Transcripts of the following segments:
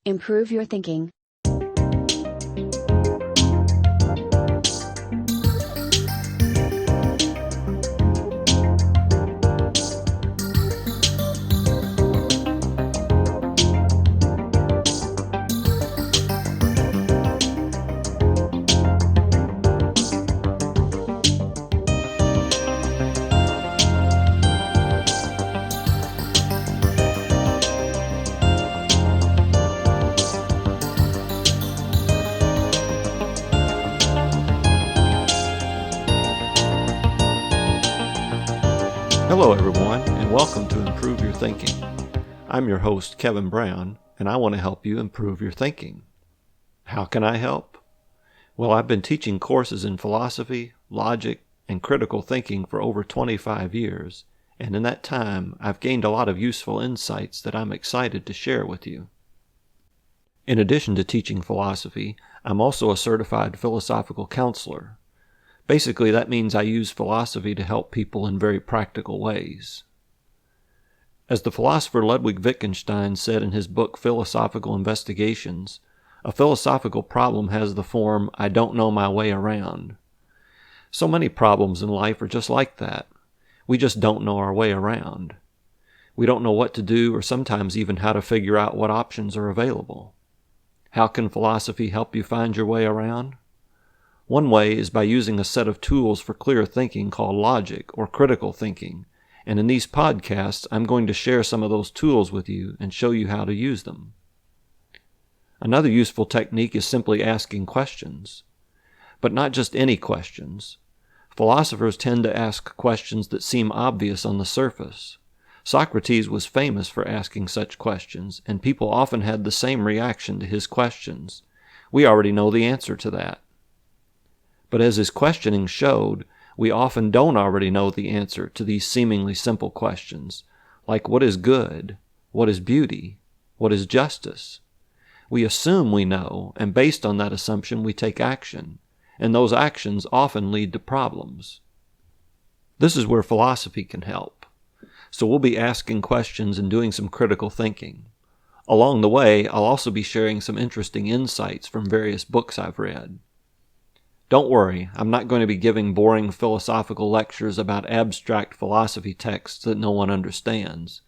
Improve your thinking. Hello everyone, and welcome to Improve Your Thinking. I'm your host, Kevin Brown, and I want to help you improve your thinking. How can I help? Well, I've been teaching courses in philosophy, logic, and critical thinking for over 25 years, and in that time, I've gained a lot of useful insights that I'm excited to share with you. In addition to teaching philosophy, I'm also a certified philosophical counselor. Basically, that means I use philosophy to help people in very practical ways. As the philosopher Ludwig Wittgenstein said in his book Philosophical Investigations, a philosophical problem has the form, I don't know my way around. So many problems in life are just like that. We just don't know our way around. We don't know what to do or sometimes even how to figure out what options are available. How can philosophy help you find your way around? One way is by using a set of tools for clear thinking called logic or critical thinking, and in these podcasts I'm going to share some of those tools with you and show you how to use them. Another useful technique is simply asking questions. But not just any questions. Philosophers tend to ask questions that seem obvious on the surface. Socrates was famous for asking such questions, and people often had the same reaction to his questions. We already know the answer to that. But as his questioning showed, we often don't already know the answer to these seemingly simple questions, like what is good, what is beauty, what is justice. We assume we know, and based on that assumption we take action, and those actions often lead to problems. This is where philosophy can help. So we'll be asking questions and doing some critical thinking. Along the way, I'll also be sharing some interesting insights from various books I've read. Don't worry, I'm not going to be giving boring philosophical lectures about abstract philosophy texts that no one understands.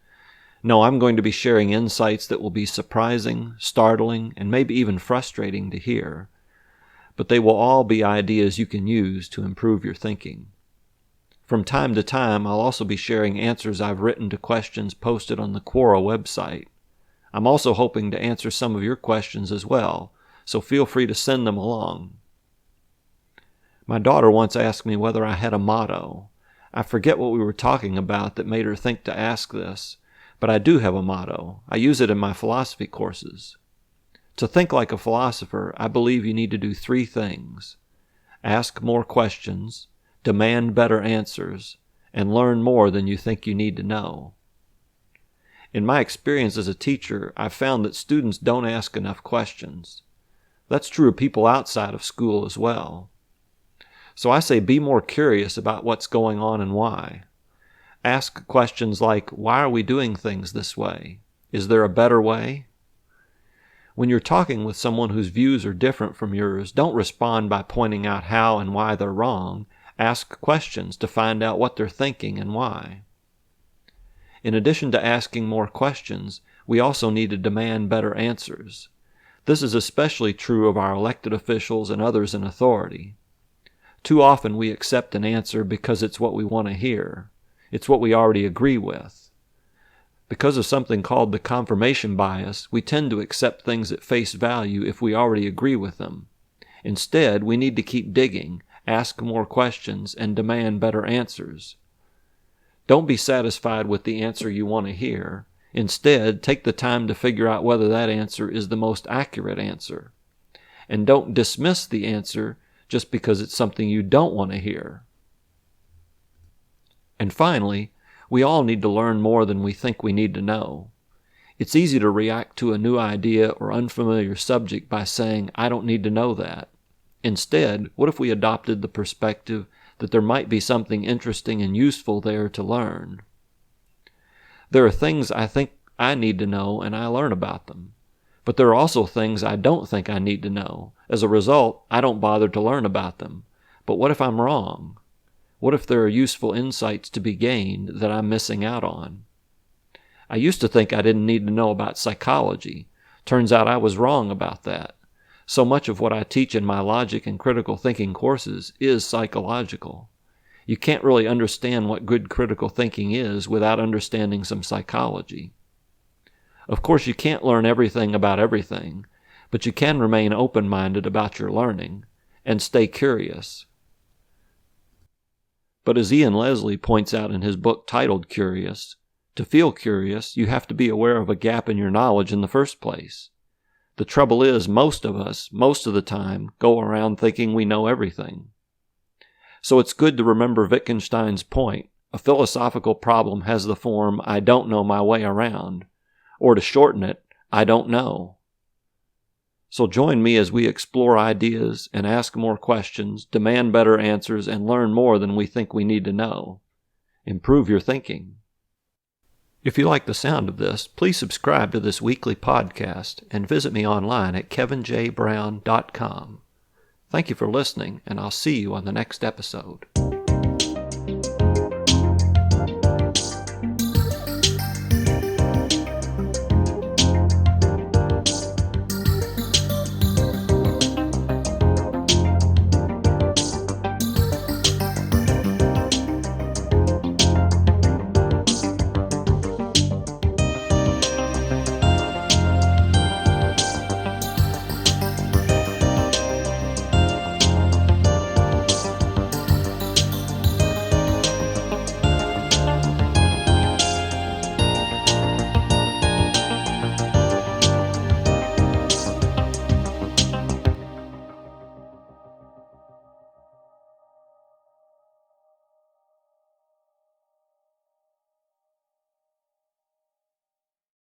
No, I'm going to be sharing insights that will be surprising, startling, and maybe even frustrating to hear. But they will all be ideas you can use to improve your thinking. From time to time, I'll also be sharing answers I've written to questions posted on the Quora website. I'm also hoping to answer some of your questions as well, so feel free to send them along. My daughter once asked me whether I had a motto. I forget what we were talking about that made her think to ask this, but I do have a motto. I use it in my philosophy courses. To think like a philosopher, I believe you need to do 3 things. Ask more questions, demand better answers, and learn more than you think you need to know. In my experience as a teacher, I've found that students don't ask enough questions. That's true of people outside of school as well. So I say be more curious about what's going on and why. Ask questions like, why are we doing things this way? Is there a better way? When you're talking with someone whose views are different from yours, don't respond by pointing out how and why they're wrong. Ask questions to find out what they're thinking and why. In addition to asking more questions, we also need to demand better answers. This is especially true of our elected officials and others in authority. Too often we accept an answer because it's what we want to hear. It's what we already agree with. Because of something called the confirmation bias, we tend to accept things at face value if we already agree with them. Instead, we need to keep digging, ask more questions, and demand better answers. Don't be satisfied with the answer you want to hear. Instead, take the time to figure out whether that answer is the most accurate answer. And don't dismiss the answer just because it's something you don't want to hear. And finally, we all need to learn more than we think we need to know. It's easy to react to a new idea or unfamiliar subject by saying, I don't need to know that. Instead, what if we adopted the perspective that there might be something interesting and useful there to learn? There are things I think I need to know and I learn about them. But there are also things I don't think I need to know. As a result, I don't bother to learn about them. But what if I'm wrong? What if there are useful insights to be gained that I'm missing out on? I used to think I didn't need to know about psychology. Turns out I was wrong about that. So much of what I teach in my logic and critical thinking courses is psychological. You can't really understand what good critical thinking is without understanding some psychology. Of course, you can't learn everything about everything, but you can remain open-minded about your learning and stay curious. But as Ian Leslie points out in his book titled Curious, to feel curious, you have to be aware of a gap in your knowledge in the first place. The trouble is, most of us, most of the time, go around thinking we know everything. So it's good to remember Wittgenstein's point. A philosophical problem has the form, I don't know my way around. Or to shorten it, I don't know. So join me as we explore ideas and ask more questions, demand better answers, and learn more than we think we need to know. Improve your thinking. If you like the sound of this, please subscribe to this weekly podcast and visit me online at kevinjbrown.com. Thank you for listening, and I'll see you on the next episode.